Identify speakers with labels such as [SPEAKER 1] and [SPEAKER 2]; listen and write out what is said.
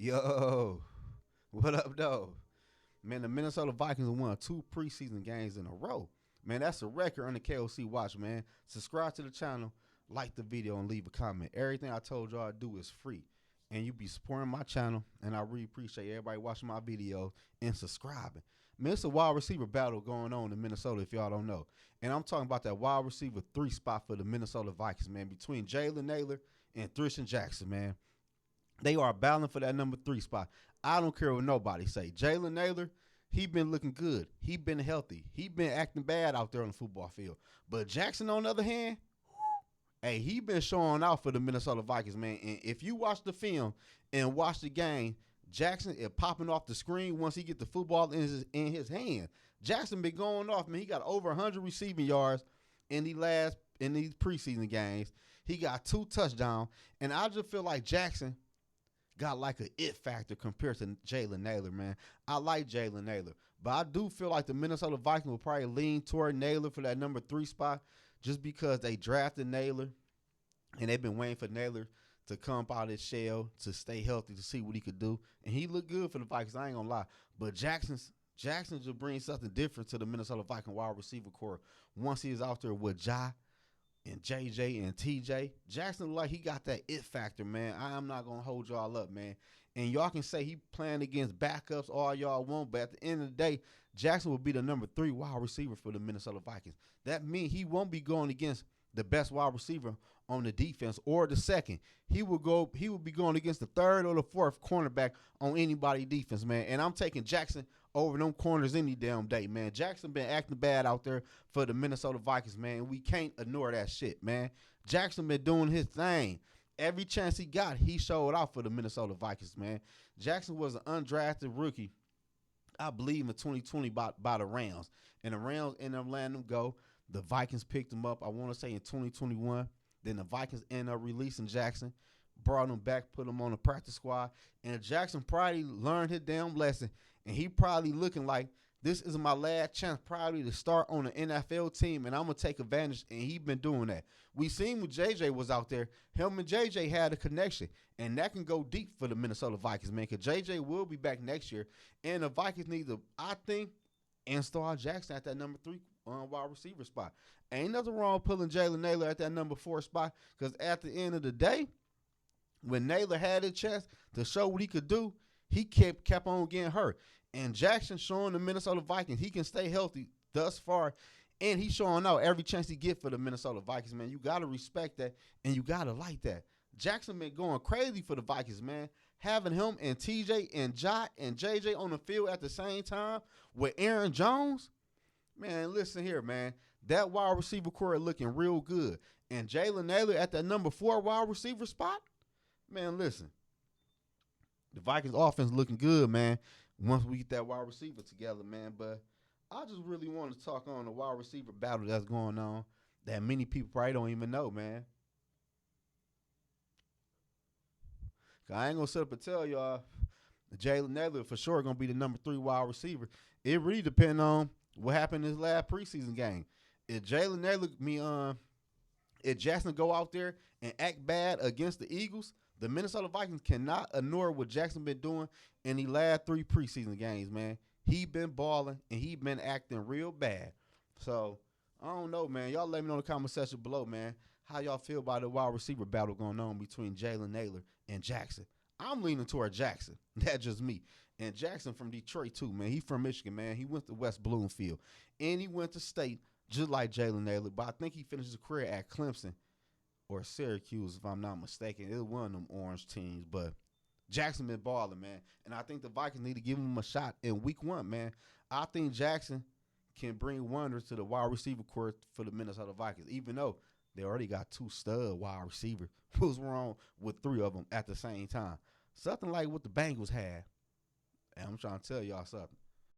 [SPEAKER 1] Yo, what up, though? Man, the Minnesota Vikings won 2 preseason games in a row. Man, that's a record on the KOC Watch, man. Subscribe to the channel, like the video, and leave a comment. Everything I told y'all to do is free. And you be supporting my channel, and I really appreciate everybody watching my videos and subscribing. Man, it's a wide receiver battle going on in Minnesota, if y'all don't know. And I'm talking about that wide receiver 3 spot for the Minnesota Vikings, man, between Jalen Nailor and Trishton Jackson, man. They are battling for that number 3 spot. I don't care what nobody say. Jalen Nailor, he been looking good. He been healthy. He been acting bad out there on the football field. But Jackson, on the other hand, hey, he been showing out for the Minnesota Vikings, man. And if you watch the film and watch the game, Jackson is popping off the screen once he get the football in his hand. Jackson been going off, man. He got over 100 receiving yards in these preseason games. He got 2 touchdowns, and I just feel like Jackson got like a it factor compared to Jalen Nailor, man. I like Jalen Nailor, but I do feel like the Minnesota Vikings will probably lean toward Nailor for that number 3 spot just because they drafted Nailor and they've been waiting for Nailor to come out of his shell to stay healthy to see what he could do. And he looked good for the Vikings, I ain't gonna lie. But Jackson just brings something different to the Minnesota Vikings wide receiver core once he's out there with Ja and JJ and TJ. Jackson look like he got that it factor, man. I am not gonna hold y'all up, man. And y'all can say he playing against backups all y'all want, but at the end of the day, Jackson will be the number 3 wide receiver for the Minnesota Vikings. That means he won't be going against the best wide receiver on the defense or the second. He will be going against the 3rd or the 4th cornerback on anybody defense, man. And I'm taking Jackson over them corners any damn day, man. Jackson been acting bad out there for the Minnesota Vikings, man. We can't ignore that shit, man. Jackson been doing his thing. Every chance he got, he showed out for the Minnesota Vikings, man. Jackson was an undrafted rookie, I believe, in 2020 by the Rams. And the Rams ended up letting him go. The Vikings picked him up, I want to say, in 2021. Then the Vikings ended up releasing Jackson, brought him back, put him on the practice squad. And Jackson probably learned his damn lesson. And he probably looking like, this is my last chance probably to start on an NFL team, and I'm going to take advantage, and he been doing that. We seen when JJ was out there, him and JJ had a connection, and that can go deep for the Minnesota Vikings, man, because JJ will be back next year, and the Vikings need to, I think, install Jackson at that number 3 wide receiver spot. Ain't nothing wrong with pulling Jalen Nailor at that number 4 spot, because at the end of the day, when Nailor had a chance to show what he could do, he kept on getting hurt. And Jackson showing the Minnesota Vikings he can stay healthy thus far, and he's showing out every chance he get for the Minnesota Vikings, man. You got to respect that, and you got to like that. Jackson been going crazy for the Vikings, man. Having him and TJ and Ja and JJ on the field at the same time with Aaron Jones, man, listen here, man. That wide receiver core looking real good. And Jalen Nailor at that number 4 wide receiver spot, man, listen. The Vikings offense looking good, man, once we get that wide receiver together, man. But I just really want to talk on the wide receiver battle that's going on that many people probably don't even know, man. 'Cause I ain't going to sit up and tell y'all Jalen Nailor for sure going to be the number 3 wide receiver. It really depends on what happened in his last preseason game. If Jalen Nailor, if Jackson go out there and act bad against the Eagles, the Minnesota Vikings cannot ignore what Jackson been doing in the last 3 preseason games, man. He been balling, and he been acting real bad. So, I don't know, man. Y'all let me know in the comment section below, man, how y'all feel about the wide receiver battle going on between Jalen Nailor and Jackson. I'm leaning toward Jackson. That's just me. And Jackson from Detroit, too, man. He from Michigan, man. He went to West Bloomfield. And he went to state just like Jalen Nailor. But I think he finished his career at Clemson or Syracuse, if I'm not mistaken. It was one of them orange teams. But Jackson been balling, man. And I think the Vikings need to give him a shot in week 1, man. I think Jackson can bring wonders to the wide receiver core for the Minnesota Vikings, even though they already got 2 stud wide receivers. What's wrong with 3 of them at the same time? Something like what the Bengals had. And I'm trying to tell y'all something.